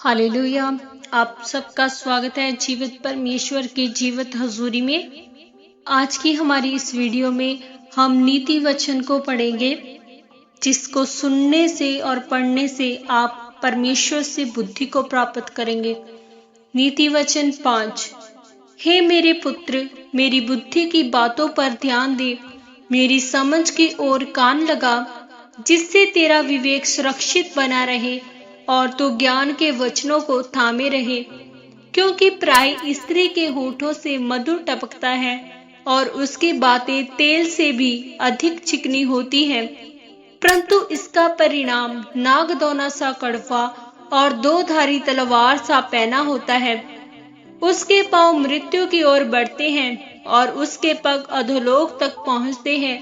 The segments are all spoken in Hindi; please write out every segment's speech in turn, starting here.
हालेलुया। आप सबका स्वागत है जीवित परमेश्वर की जीवित हजूरी में। आज की हमारी इस वीडियो में हम नीति वचन को पढ़ेंगे, जिसको सुनने से और पढ़ने से आप परमेश्वर से बुद्धि को प्राप्त करेंगे। नीति वचन 5। हे मेरे पुत्र, मेरी बुद्धि की बातों पर ध्यान दे, मेरी समझ की ओर कान लगा, जिससे तेरा विवेक सुरक्षित बना रहे और तू ज्ञान के वचनों को थामे रहे। क्योंकि पराई स्त्री के होठों से मधु टपकता है और उसकी बातें तेल से भी अधिक चिकनी होती हैं, परंतु इसका परिणाम नागदौना सा कड़वा और दो धारी तलवार सा पैना होता है। उसके पांव मृत्यु की ओर बढ़ते हैं और उसके पग अधोलोक तक पहुंचते हैं।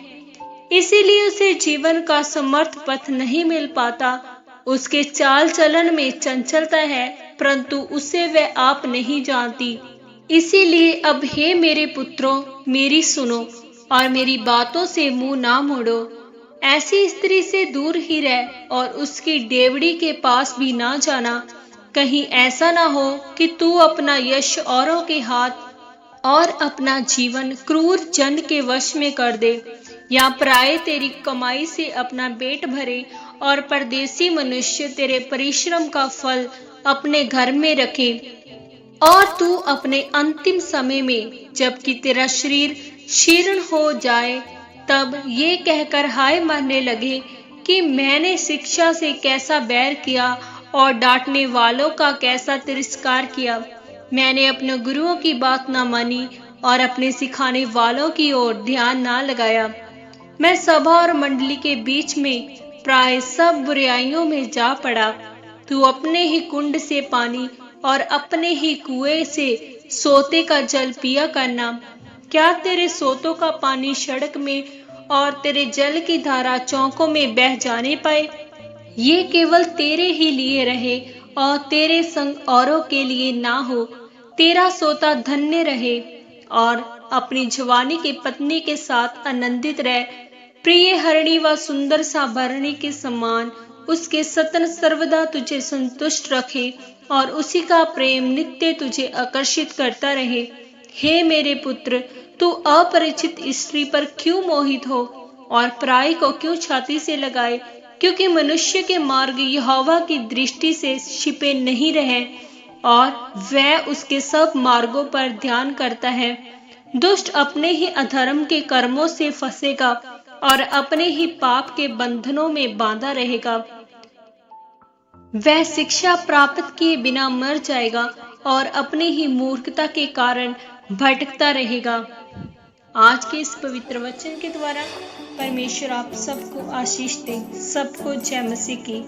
इसीलिए उसे जीवन का समर्थ पथ नहीं मिल पाता। उसके चाल चलन में चंचलता है, परंतु उसे वह आप नहीं जानती। इसीलिए अब हे मेरे पुत्रों, मेरी सुनो और मेरी बातों से मुंह ना मोड़ो। ऐसी स्त्री से दूर ही रह और उसकी डेवड़ी के पास भी ना जाना। कहीं ऐसा ना हो कि तू अपना यश औरों के हाथ और अपना जीवन क्रूर जन के वश में कर दे, या पराये तेरी कमाई से अपना पेट भरे और परदेसी मनुष्य तेरे परिश्रम का फल अपने घर में रखे। और तू अपने अंतिम समय में, जबकि तेरा शरीर क्षीण हो जाए, तब ये कहकर हाय मारने लगे कि मैंने शिक्षा से कैसा बैर किया और डांटने वालों का कैसा तिरस्कार किया। मैंने अपने गुरुओं की बात ना मानी और अपने सिखाने वालों की ओर ध्यान ना लगाया। मैं सभा और मंडली के बीच में प्राय सब बुराइयों में जा पड़ा। तू अपने ही कुंड से पानी और अपने ही कुएं से सोते का जल पिया करना। क्या तेरे सोतों का पानी सड़क में और तेरे जल की धारा चौकों में बह जाने पाए? ये केवल तेरे ही लिए रहे और तेरे संग औरों के लिए ना हो। तेरा सोता धन्य रहे और अपनी जवानी की पत्नी के साथ आनंदित रह। प्रिय हरणी व सुंदर सा भरणी के समान उसके सतन सर्वदा तुझे संतुष्ट रखे और उसी का प्रेम नित्य तुझे आकर्षित करता रहे। हे मेरे पुत्र, तू अपरिचित स्त्री पर क्यों मोहित हो और पराई को क्यों छाती से लगाए? क्योंकि मनुष्य के मार्ग यहोवा की दृष्टि से छिपे नहीं रहे और वह उसके सब मार्गों पर ध्यान करता है। दुष्ट अपने ही अधर्म के कर्मों से फंसेगा और अपने ही पाप के बंधनों में बांधा रहेगा। वह शिक्षा प्राप्त किए बिना मर जाएगा और अपने ही मूर्खता के कारण भटकता रहेगा। आज के इस पवित्र वचन के द्वारा परमेश्वर आप सबको आशीष दे। सबको जय मसीह की।